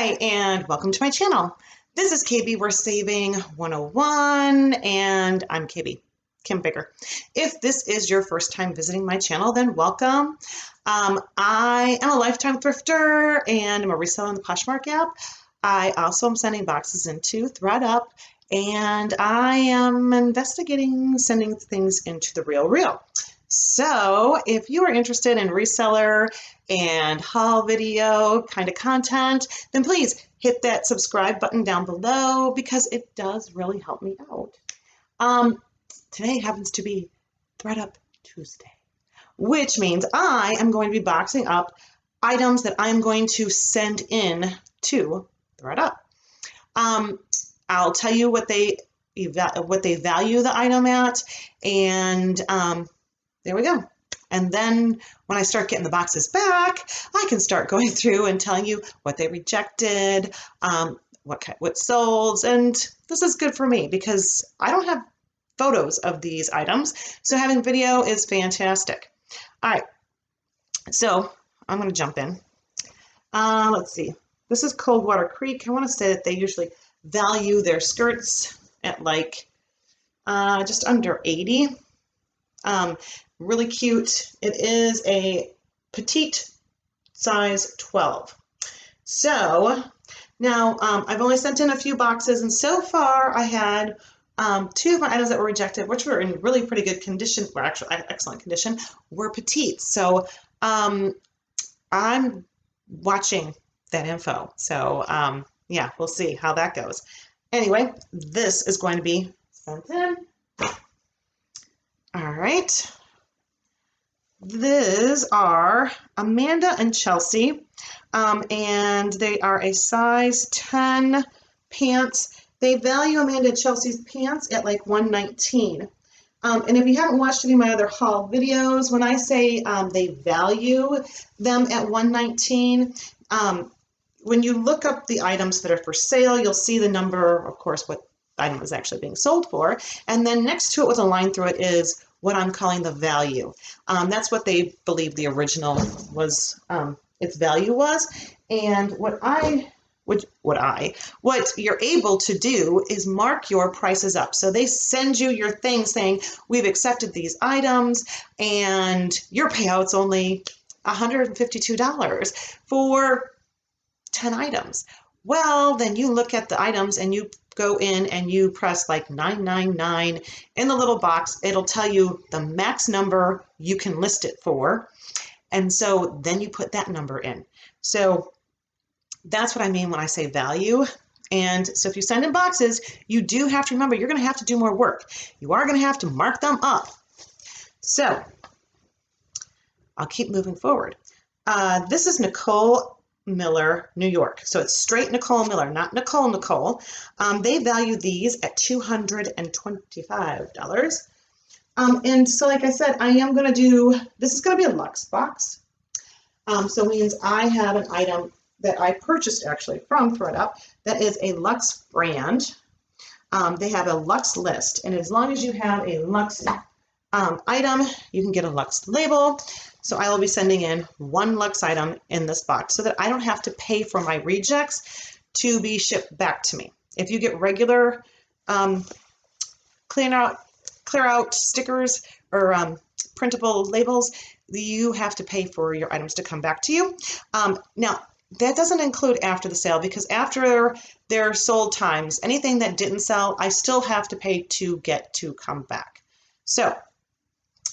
Hi, and welcome to my channel. This is KB Worth Saving 101, and I'm KB, Kim Baker. If this is your first time visiting my channel, then welcome. I am a lifetime thrifter, and I'm a reseller in the Poshmark app. I also am sending boxes into Thredup, and I am investigating sending things into the Real. So if you are interested in reseller and haul video kind of content, then please hit that subscribe button down below because it does really help me out. Today happens to be Thredup Tuesday, which means I am going to be boxing up items that I'm going to send in to Thredup. I'll tell you what they value the item at, and there we go. And then when I start getting the boxes back, I can start going through and telling you what they rejected, what sold, and this is good for me because I don't have photos of these items, so having video is fantastic. All right, so I'm going to jump in. Let's see. This is Coldwater Creek. I want to say that they usually value their skirts at like just under 80. Really cute. It is a petite size 12. So now I've only sent in a few boxes, and so far I had two of my items that were rejected, which were in really pretty good condition, or actually excellent condition, were petite. So I'm watching that info. So yeah, we'll see how that goes. Anyway, this is going to be sent in. All right. These are Amanda and Chelsea, and they are a size 10 pants. They value Amanda and Chelsea's pants at like $119. And if you haven't watched any of my other haul videos, when I say they value them at $119, when you look up the items that are for sale, you'll see the number, of course, what item is actually being sold for. And then next to it with a line through it is what I'm calling the value. That's what they believe the original was, its value was. And what you're able to do is mark your prices up. So they send you your thing saying, we've accepted these items and your payout's only $152 for 10 items. Well, then you look at the items and you go in and you press like 999 in the little box. It'll tell you the max number you can list it for. And so then you put that number in. So that's what I mean when I say value. And so if you send in boxes, you do have to remember you're going to have to do more work. You are going to have to mark them up. So I'll keep moving forward. This is Nicole Miller, New York. So it's straight Nicole Miller, not Nicole. They value these at $225. And so like I said, I am going to do, this is going to be a luxe box. So it means I have an item that I purchased actually from Thredup that is a luxe brand. They have a luxe list, and as long as you have a luxe item, you can get a luxe label. So I will be sending in one luxe item in this box so that I don't have to pay for my rejects to be shipped back to me. If you get regular clear out stickers or printable labels, you have to pay for your items to come back to you. Now, that doesn't include after the sale, because after their sold times, anything that didn't sell, I still have to pay to get to come back. So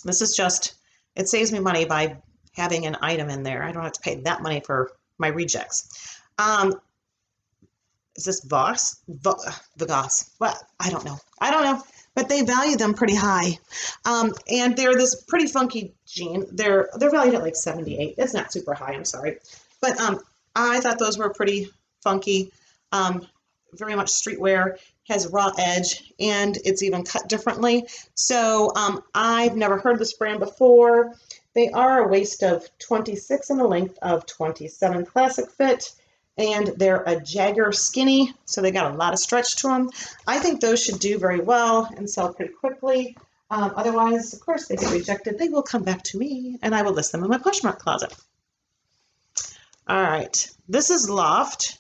this is just, it saves me money by having an item in there. I don't have to pay that money for my rejects. Is this Voss? Voss? Well, I don't know. But they value them pretty high. And they're this pretty funky jean. They're valued at like 78. It's not super high, I'm sorry. But I thought those were pretty funky. Very much streetwear, has raw edge, and it's even cut differently. So I've never heard this brand before. They are a waist of 26 and a length of 27 classic fit, and they're a Jagger skinny, so they got a lot of stretch to them. I think those should do very well and sell pretty quickly. Otherwise, of course, they get rejected. They will come back to me, and I will list them in my Poshmark closet. All right, this is Loft.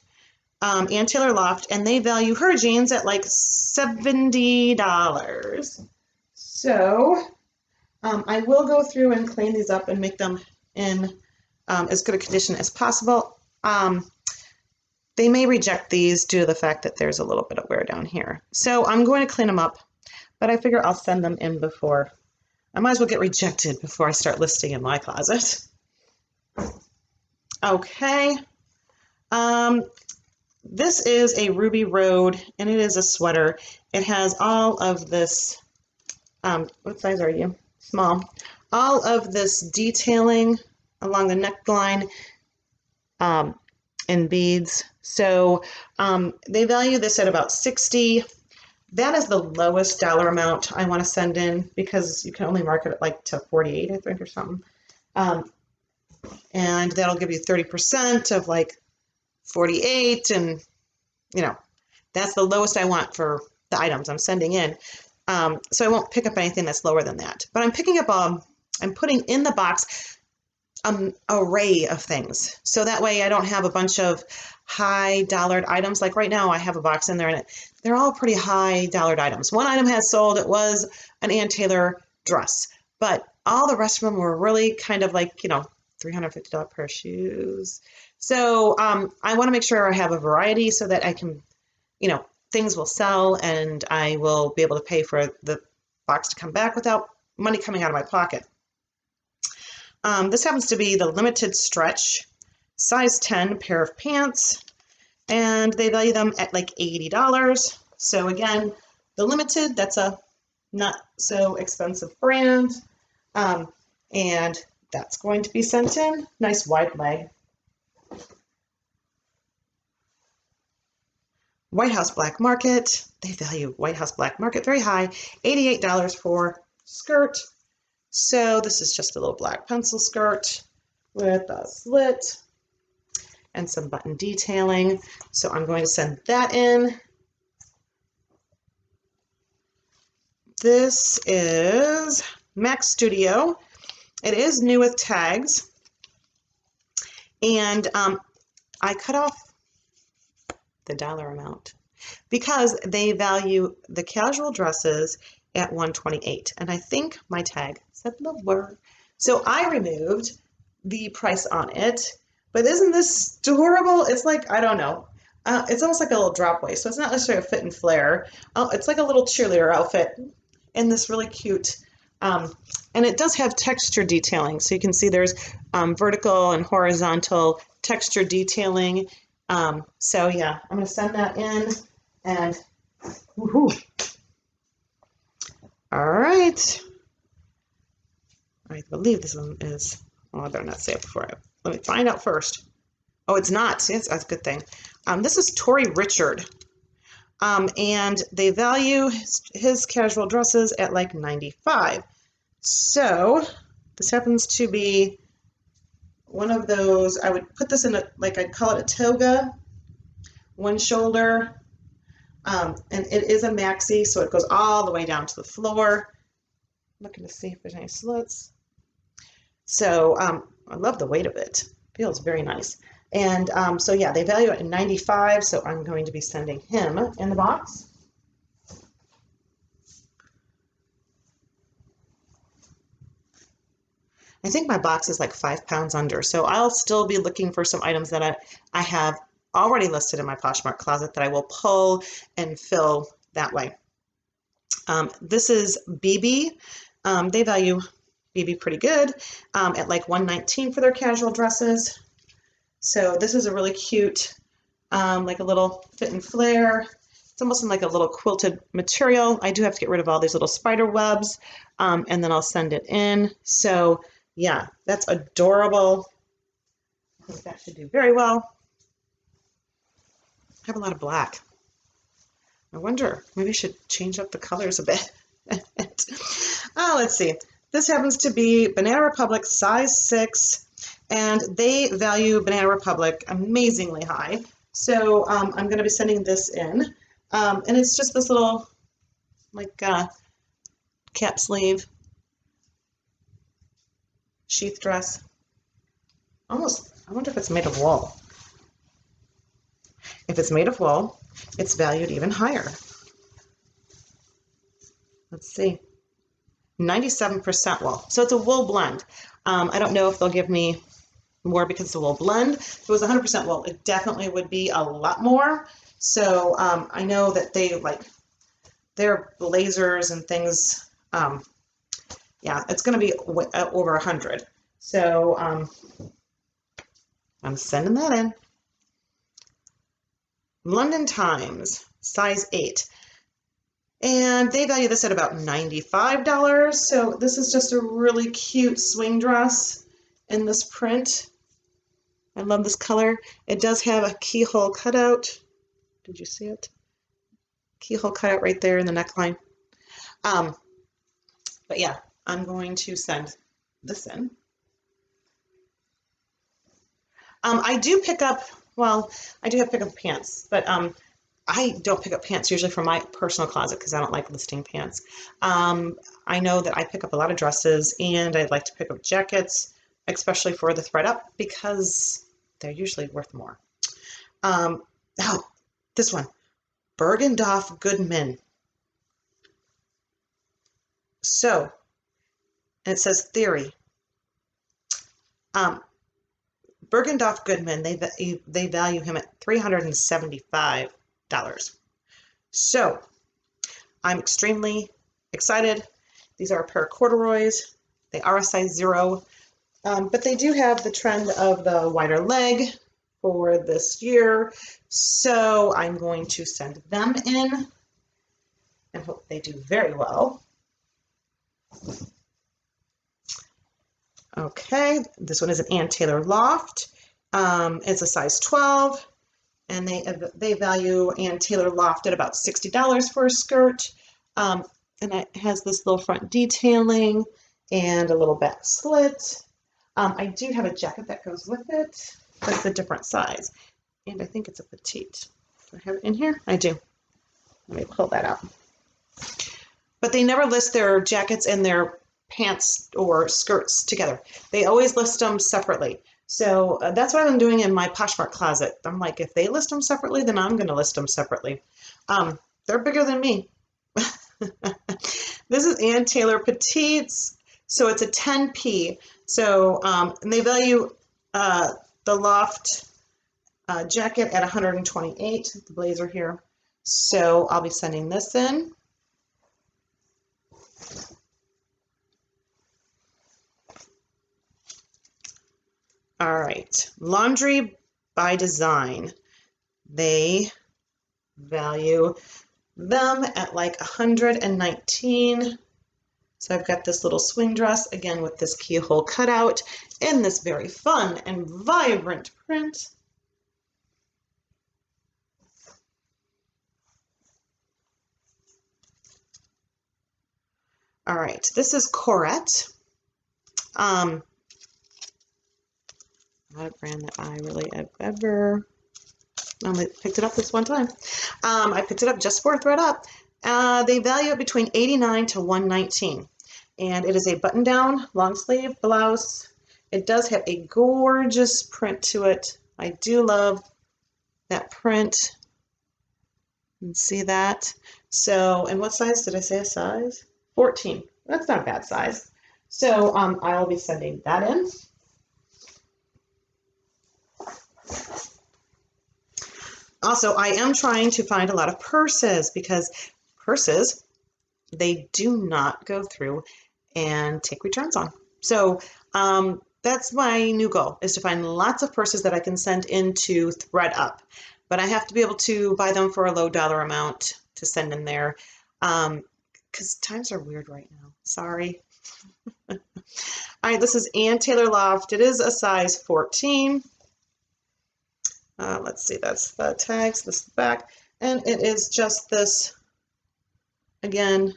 Ann Taylor Loft, and they value her jeans at like $70. So I will go through and clean these up and make them in as good a condition as possible. They may reject these due to the fact that there's a little bit of wear down here. So I'm going to clean them up, but I figure I'll send them in before. I might as well get rejected before I start listing in my closet. Okay. This is a Ruby Road, and it is a sweater. It has all of this, what size are you? Small. All of this detailing along the neckline in beads. So they value this at about $60. That is the lowest dollar amount I want to send in because you can only market it like to $48, I think, or something. And that'll give you 30% of like $48, and you know, that's the lowest I want for the items I'm sending in. So I won't pick up anything that's lower than that. But I'm picking up, I'm putting in the box an array of things. So that way I don't have a bunch of high dollared items. Like right now I have a box in there and they're all pretty high dollared items. One item has sold, it was an Ann Taylor dress, but all the rest of them were really kind of like, you know, $350 pair of shoes. So I want to make sure I have a variety so that I can, you know, things will sell and I will be able to pay for the box to come back without money coming out of my pocket. This happens to be the limited stretch, size 10 pair of pants, and they value them at like $80. So again, the limited, that's a not so expensive brand, and that's going to be sent in. Nice wide leg. White House Black Market, they value White House Black Market very high, $88 for skirt. So this is just a little black pencil skirt with a slit and some button detailing. So I'm going to send that in. This is Mac Studio. It is new with tags. And I cut off the dollar amount because they value the casual dresses at $128, and I think my tag said lower, so I removed the price on it. But isn't this adorable? It's like, I don't know, it's almost like a little drop waist, so it's not necessarily a fit and flare. It's like a little cheerleader outfit in this really cute, and it does have texture detailing, so you can see there's vertical and horizontal texture detailing. So yeah, I'm going to send that in, and woohoo. All right. I believe this one is, well, I better not say it before let me find out first. Oh, it's not. Yes, that's a good thing. This is Tori Richard. And they value his casual dresses at like $95. So this happens to be one of those, I would put this in a, like I'd call it a toga, one shoulder, and it is a maxi, so it goes all the way down to the floor. I'm looking to see if there's any slits. So I love the weight of it. Feels very nice. And so yeah, they value it at $95, so I'm going to be sending him in the box. I think my box is like 5 pounds under, so I'll still be looking for some items that I have already listed in my Poshmark closet that I will pull and fill that way. This is BB. They value BB pretty good at like $119 for their casual dresses. So this is a really cute, like a little fit and flare. It's almost in like a little quilted material. I do have to get rid of all these little spider webs, and then I'll send it in. So yeah, that's adorable. I think that should do very well. I have a lot of black. I wonder, maybe I should change up the colors a bit. Oh, let's see. This happens to be Banana Republic size 6, and they value Banana Republic amazingly high. So I'm going to be sending this in, and it's just this little like cap sleeve sheath dress. Almost, I wonder if it's made of wool. If it's made of wool, it's valued even higher. Let's see, 97% wool. So it's a wool blend. I don't know if they'll give me more because it's a wool blend. If it was 100% wool, it definitely would be a lot more. So I know that they like their blazers and things. Yeah, it's going to be over 100. So I'm sending that in. London Times, size 8. And they value this at about $95. So this is just a really cute swing dress in this print. I love this color. It does have a keyhole cutout. Did you see it? Keyhole cutout right there in the neckline. But yeah, I'm going to send this in. I do pick up, well, I do have pick up pants, but I don't pick up pants usually from my personal closet because I don't like listing pants. I know that I pick up a lot of dresses, and I like to pick up jackets, especially for the Thredup, because they're usually worth more. Oh, this one, Bergdorf Goodman. So, and it says theory. Bergdorf Goodman, they value him at $375. So I'm extremely excited. These are a pair of corduroys. They are a size 0, but they do have the trend of the wider leg for this year. So I'm going to send them in and hope they do very well. Okay, this one is an Ann Taylor Loft. It's a size 12, and they value Ann Taylor Loft at about $60 for a skirt. And it has this little front detailing and a little back slit. I do have a jacket that goes with it. That's a different size, and I think it's a petite. Do I have it in here? I do. Let me pull that out. But they never list their jackets and their pants or skirts together. They always list them separately. So that's what I'm doing in my Poshmark closet. I'm like, if they list them separately, then I'm going to list them separately. They're bigger than me. This is Ann Taylor Petites. So it's a 10p. So and they value the Loft jacket at $128, the blazer here. So I'll be sending this in. All right, Laundry by Design. They value them at like $119. So I've got this little swing dress, again with this keyhole cutout, in this very fun and vibrant print. All right, this is Corette. Not a brand that I really have ever only picked it up this one time. I picked it up just for Thredup. They value it between $89 to $119, and it is a button-down long sleeve blouse. It does have a gorgeous print to it. I do love that print. You can see that. So, and what size did I say? A size 14. That's not a bad size. So I'll be sending that in. Also, I am trying to find a lot of purses, because purses, they do not go through and take returns on. So that's my new goal, is to find lots of purses that I can send into Thredup. But I have to be able to buy them for a low dollar amount to send in there, because times are weird right now. Sorry. All right, this is Ann Taylor Loft. It is a size 14. Let's see, that's the tags, this is the back, and it is just this, again,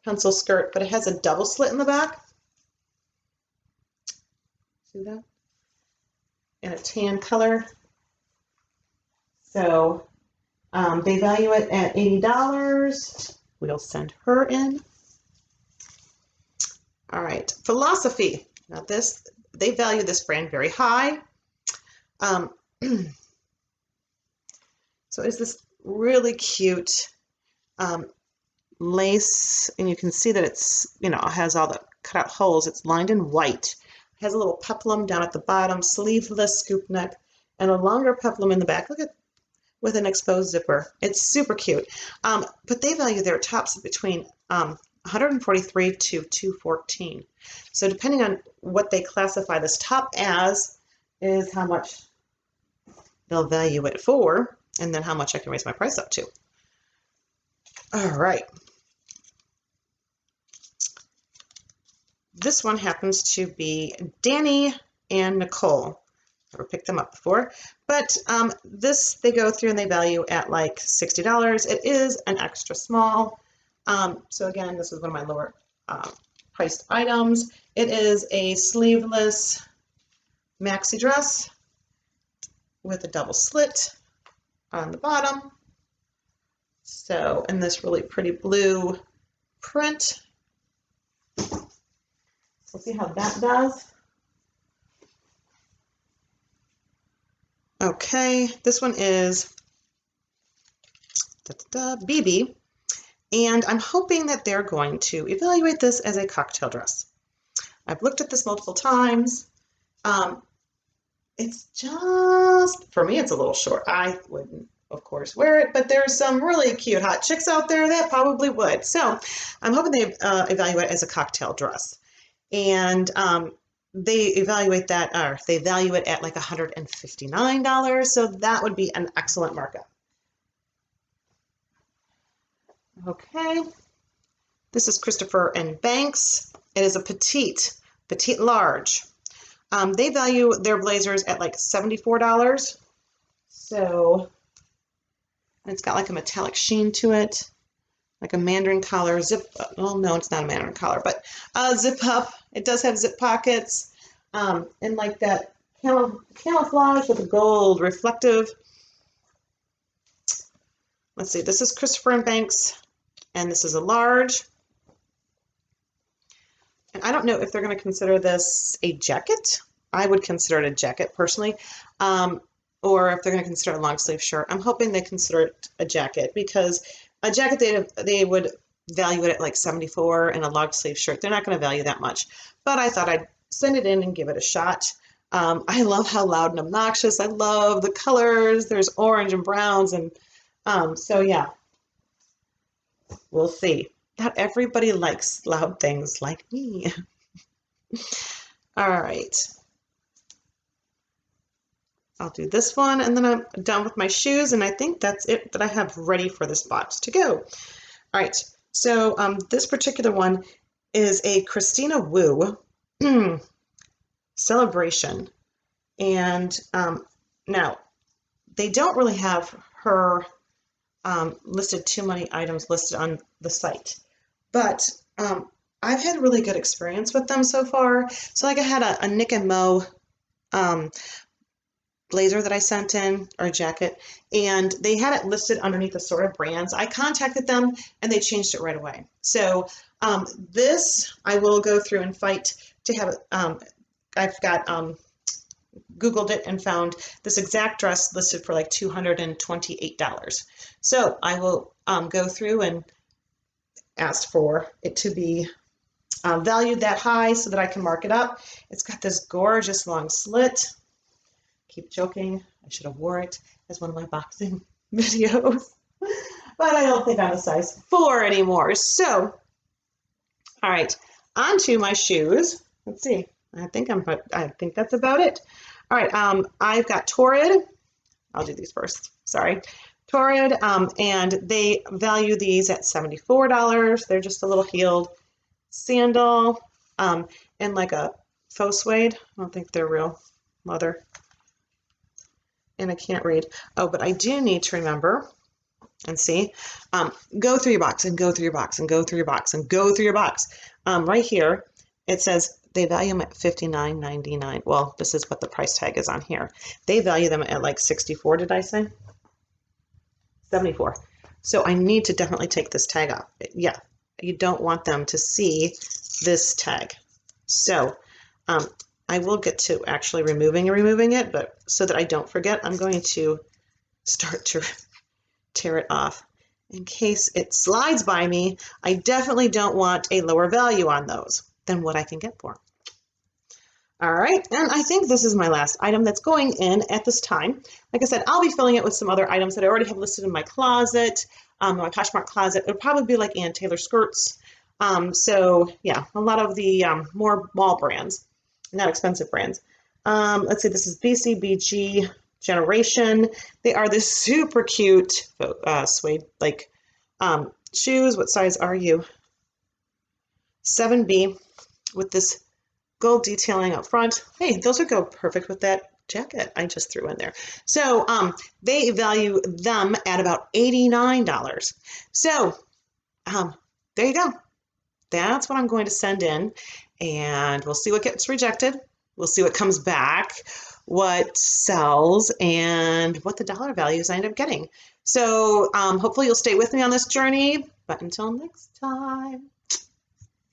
pencil skirt, but it has a double slit in the back. See that? In a tan color. So they value it at $80. We'll send her in. All right, Philosophy. Now this, they value this brand very high. So it's this really cute lace, and you can see that it's, you know, has all the cut out holes. It's lined in white. It has a little peplum down at the bottom, sleeveless scoop neck, and a longer peplum in the back. Look at, with an exposed zipper. It's super cute. But they value their tops between 143 to 214. So depending on what they classify this top as is how much they'll value it for, and then how much I can raise my price up to. All right. This one happens to be Danny and Nicole. Never picked them up before, but they go through and they value at like $60. It is an extra small. So again, this is one of my lower priced items. It is a sleeveless maxi dress with a double slit on the bottom. So, in this really pretty blue print. We'll see how that does. Okay, this one is BB, and I'm hoping that they're going to evaluate this as a cocktail dress. I've looked at this multiple times. It's just, for me, it's a little short. I wouldn't, of course, wear it, but there's some really cute hot chicks out there that probably would. So I'm hoping they evaluate it as a cocktail dress. And they evaluate that, or they value it at like $159. So that would be an excellent markup. Okay. This is Christopher and Banks. It is a petite large. They value their blazers at like $74. So it's got like a metallic sheen to it, like a mandarin collar, zip. Well, no, it's not a mandarin collar, but zip up. It does have zip pockets, and like that camouflage with a gold reflective. Let's see. This is Christopher and Banks, and this is a large. And I don't know if they're going to consider this a jacket. I would consider it a jacket personally, or if they're going to consider it a long sleeve shirt. I'm hoping they consider it a jacket, because a jacket they would value it at like $74, and a long sleeve shirt they're not going to value that much. But I thought I'd send it in and give it a shot. I love how loud and obnoxious. I love the colors. There's orange and browns, and so yeah, we'll see. Not everybody likes loud things like me. All right. I'll do this one, and then I'm done with my shoes, and I think that's it that I have ready for this box to go. All right. So this particular one is a Christina Wu celebration. And now, they don't really have her listed too many items listed on the site. But I've had really good experience with them so far. So like I had a Nick and Mo blazer that I sent in, or a jacket, and they had it listed underneath assorted brands. I contacted them and they changed it right away. So this I will go through and fight to have. I've got Googled it and found this exact dress listed for like $228. So I will go through and ask for it to be valued that high so that I can mark it up. It's got this gorgeous long slit. Keep joking, I should have wore it as one of my boxing videos, but I don't think I'm a size 4 anymore. So, all right, on to my shoes. Let's see. I think that's about it. All right, I've got Torrid. I'll do these first. Sorry, Torrid, and they value these at $74. They're just a little heeled sandal, and like a faux suede. I don't think they're real leather. And I can't read. Oh, but I do need to remember and see. Go through your box and go through your box and go through your box and go through your box. Right here, it says they value them at $59.99. Well, this is what the price tag is on here. They value them at like $64, did I say? $74. So I need to definitely take this tag off. Yeah, you don't want them to see this tag. So I will get to actually removing it, but so that I don't forget, I'm going to start to tear it off in case it slides by me. I definitely don't want a lower value on those than what I can get for. All right, and I think this is my last item that's going in at this time. Like I said, I'll be filling it with some other items that I already have listed in my closet, my Poshmark closet. It'll probably be like Ann Taylor skirts. So yeah, a lot of the more mall brands, not expensive brands. Let's see, this is BCBG Generation. They are this super cute suede like shoes. What size are you? 7B with this gold detailing up front. Hey, those would go perfect with that jacket I just threw in there. So they value them at about $89. So there you go. That's what I'm going to send in, and we'll see what gets rejected. We'll see what comes back, what sells, and what the dollar values I end up getting. So hopefully you'll stay with me on this journey, but until next time.